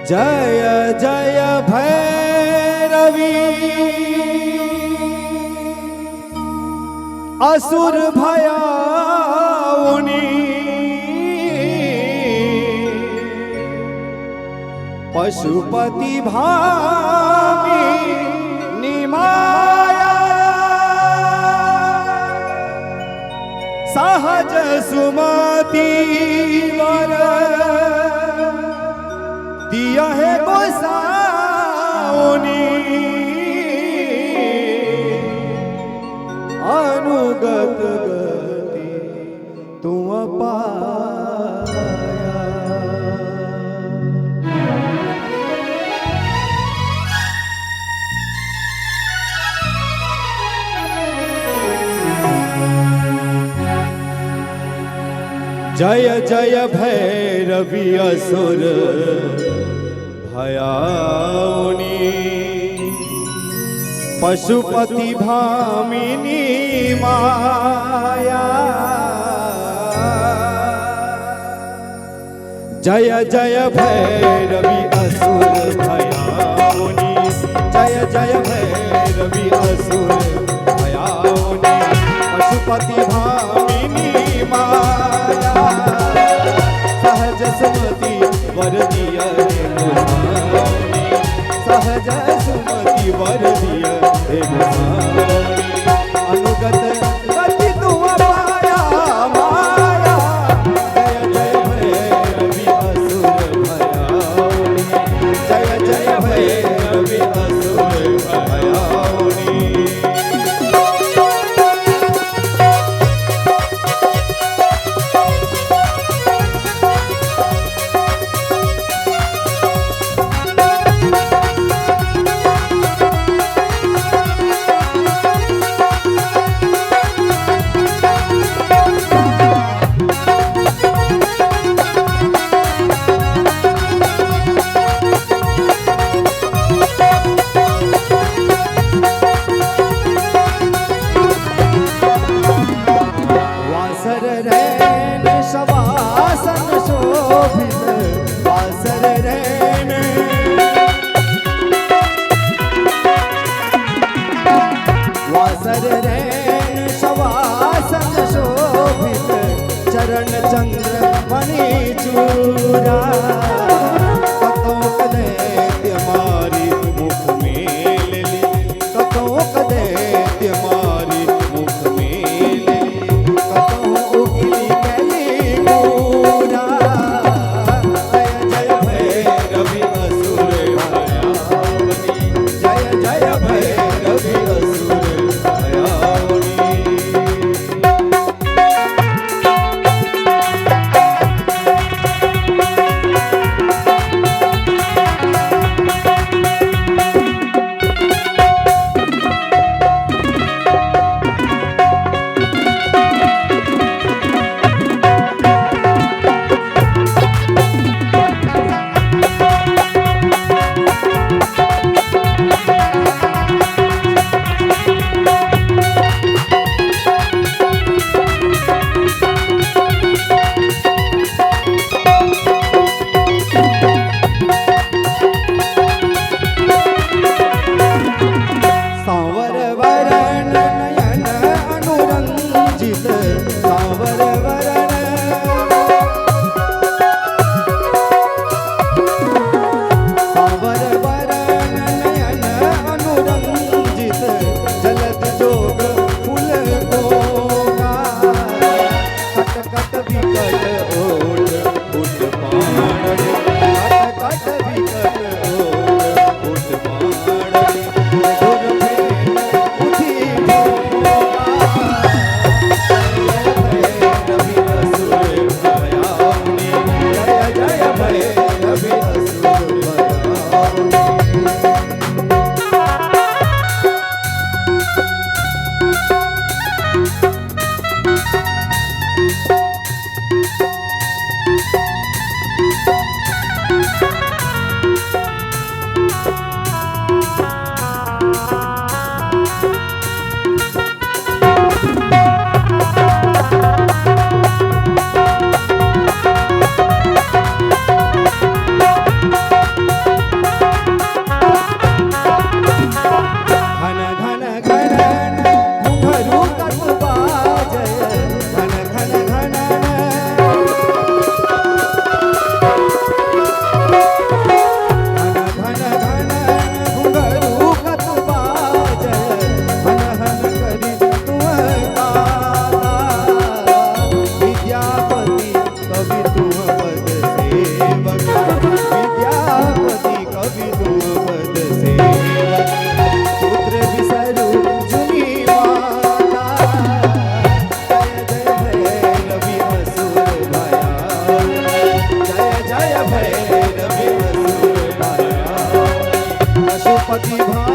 जय जय भैरवी असुर भयाउनी पशुपति भामी निमाया सहज सुमति वर दिया है गोसाउनी अनुगत गति तुम पाया। जय जय भैरवी असुर भयाउनी पशुपति भामिनी माया। जय जय भैरवी असुर भयाउनी जय जय भैरवी असुर भयाउनी पशुपति भामिनी माया। सहज सुमति वर दिया सहज सुमति वर दिया अनुगत गति तुम पाया माया। जय जय भैरवी असुर भयाउनी जय जय भैरवी असुर भयाउनी। चरण चंद्र मणि चूरा कतों कदैत्य मारी मुख में ले ली कतों कदैत्य मारी मुख में ले ली कतों उगली कैली पूरा। जय जय भैरवी असुर भयाउनी जय जय भैरवी असुर भयाउनी। Be पति भाई